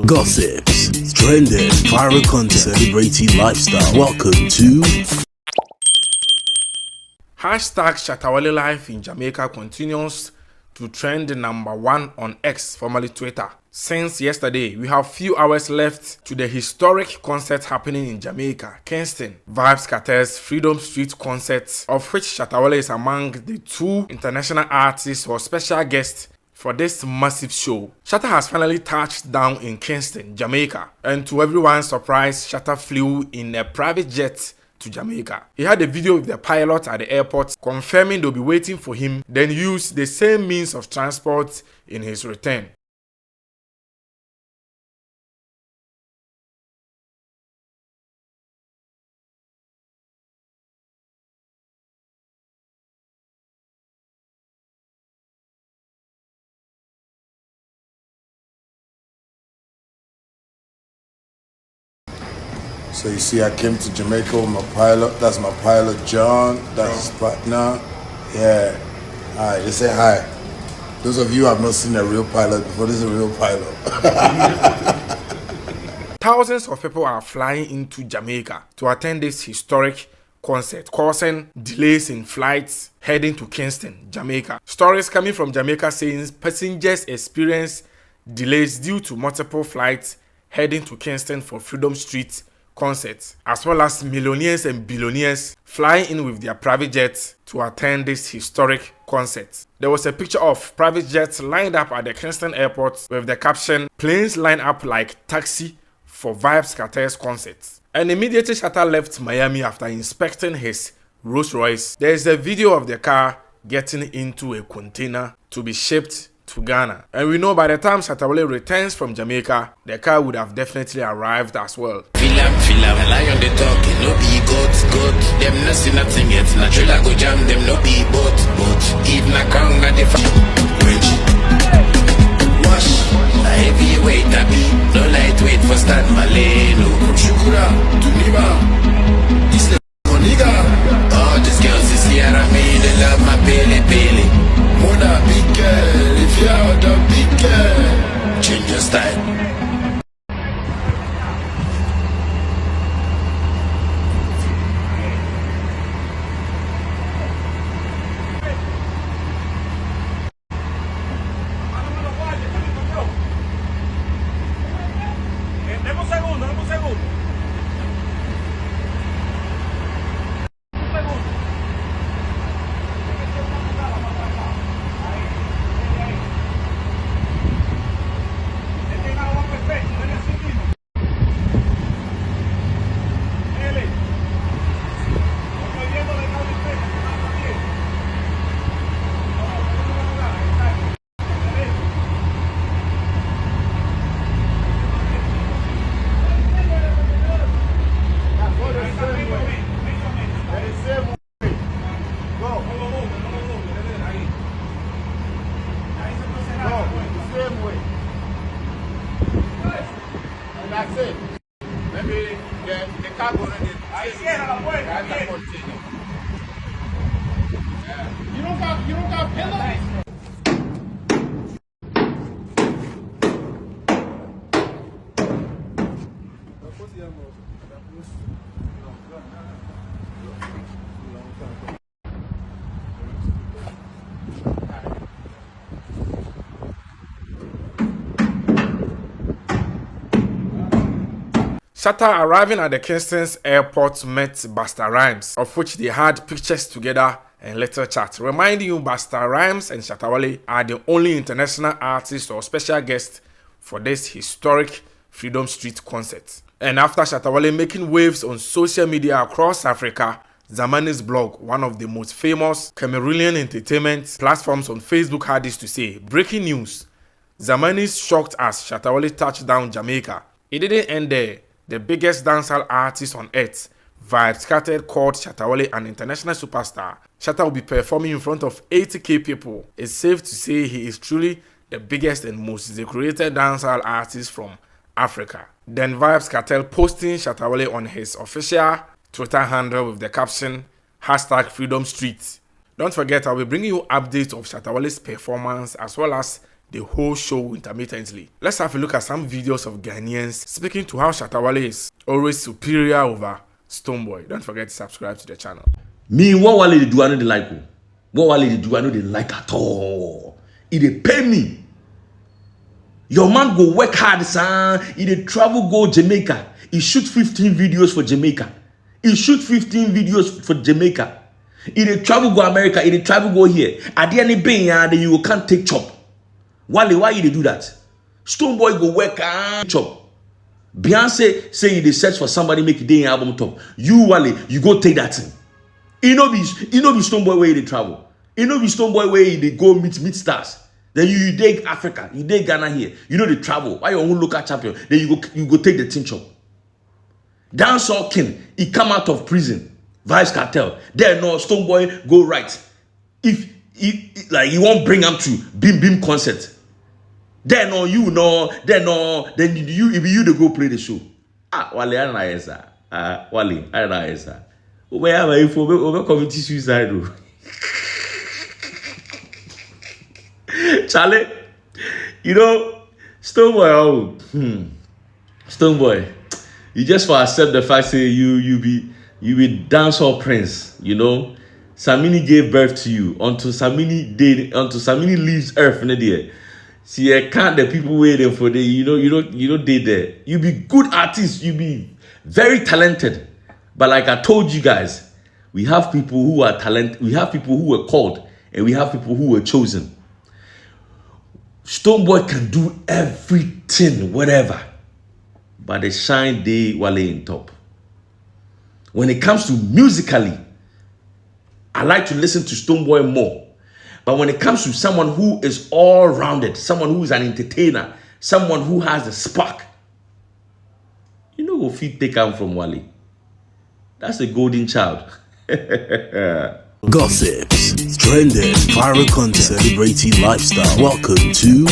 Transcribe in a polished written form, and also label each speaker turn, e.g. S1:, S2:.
S1: Gossips, trending, viral content, celebrity lifestyle. Welcome to
S2: Shatta Wale life in Jamaica continues to trend #1 on X, formerly Twitter. Since yesterday, we have few hours left to the historic concert happening in Jamaica, Kingston. Vybz Kartel's Freedom Street concert, of which Shatta Wale is among the 2 international artists or special guests for this massive show. Shatta has finally touched down in Kingston, Jamaica, and to everyone's surprise, Shatta flew in a private jet to Jamaica. He had a video with the pilot at the airport confirming they'll be waiting for him, then used the same means of transport in his return.
S3: So you see, I came to Jamaica with my pilot. That's my pilot, John. That's his partner. Yeah. Hi, they say hi. Those of you who have not seen a real pilot before, this is a real pilot.
S2: Thousands of people are flying into Jamaica to attend this historic concert, causing delays in flights heading to Kingston, Jamaica. Stories coming from Jamaica saying passengers experience delays due to multiple flights heading to Kingston for Freedom Street concerts, as well as millionaires and billionaires flying in with their private jets to attend this historic concert. There was a picture of private jets lined up at the Kingston airport with the caption, "Planes line up like taxi for Vybz Kartel's concerts." And immediately Shatta left Miami after inspecting his Rolls Royce. There is a video of the car getting into a container to be shipped to Ghana. And we know by the time Shatta Wale returns from Jamaica, the car would have definitely arrived as well.
S4: Feel am, lie on the talk, no be goat. Them no see nothing yet, natural go jam, them no be boat. Even a crown at the winch. Wash, a heavyweight a be, no lightweight for Stan Maleno. From Shukura to Nima, this the nigga. All these girls is here and me, they love my Pele. Mona big girl, if you're the big girl, change your style.
S3: That's it. Maybe the car already. I see la puerta. You don't got pillows.
S2: Shatta arriving at the Kingston's airport met Busta Rhymes, of which they had pictures together and little chat. Reminding you, Busta Rhymes and Shatta Wale are the only international artists or special guests for this historic Freedom Street concert. And after Shatta Wale making waves on social media across Africa, Zamani's blog, one of the most famous Cameroonian entertainment platforms on Facebook, had this to say: "Breaking news, Zamani's shocked as Shatta Wale touched down Jamaica." It didn't end there. The biggest dancehall artist on earth, Vybz Kartel, called Shatta Wale an international superstar. Shatta will be performing in front of 80k people. It's safe to say he is truly the biggest and most decorated dancehall artist from Africa. Then Vybz Kartel posting Shatta Wale on his official Twitter handle with the caption #FreedomStreet. Don't forget, I'll be bringing you updates of Shatta Wale's performance as well as the whole show intermittently. Let's have a look at some videos of Ghanaians speaking to how Shatta Wale is always superior over Stonebwoy. Don't forget to subscribe to the channel.
S5: Me, what Wale they do, I know they like. What Wale they do, I know they like at all. If they pay me, your man go work hard, son. If they travel, go Jamaica. He shoot 15 videos for Jamaica. He shoot 15 videos for Jamaica. If they travel, go America. If they travel, go here. At the end of the day, then you can't take chop. Wale, why they do that? Stonebwoy go work and chop. Beyonce say they search for somebody make a day album top. You Wale, you go take that thing. You know be Stonebwoy where they travel. You know be Stonebwoy where they go meet stars. Then you dig Africa, you dig Ghana here. You know they travel. Why you own local champion? Then you go take the thing chop. Dancehall King, he come out of prison. Vibes Cartel. Then no Stonebwoy go right. If like you won't bring him to Bim concert. Then no you know, then you if you to go play the show. Wale I don't know sir. Wale I don't know sir. Where am I for over committee suicide? Charlie, you know, Stonebwoy, Stonebwoy, you just for accept the fact say you be dancehall prince, you know. Samini gave birth to you until Samini leaves earth in the day. See, I can't the people waiting for the you don't date there. You be good artist, you be very talented. But like I told you guys, we have people who are talented, we have people who were called, and we have people who were chosen. Stonebwoy can do everything, whatever. But the shine day Wale in top. When it comes to musically, I like to listen to Stonebwoy more. But when it comes to someone who is all-rounded, someone who is an entertainer, someone who has a spark, you know what feet take out from Wale. That's a golden child.
S1: Gossips, trending, viral content, celebrity lifestyle. Welcome to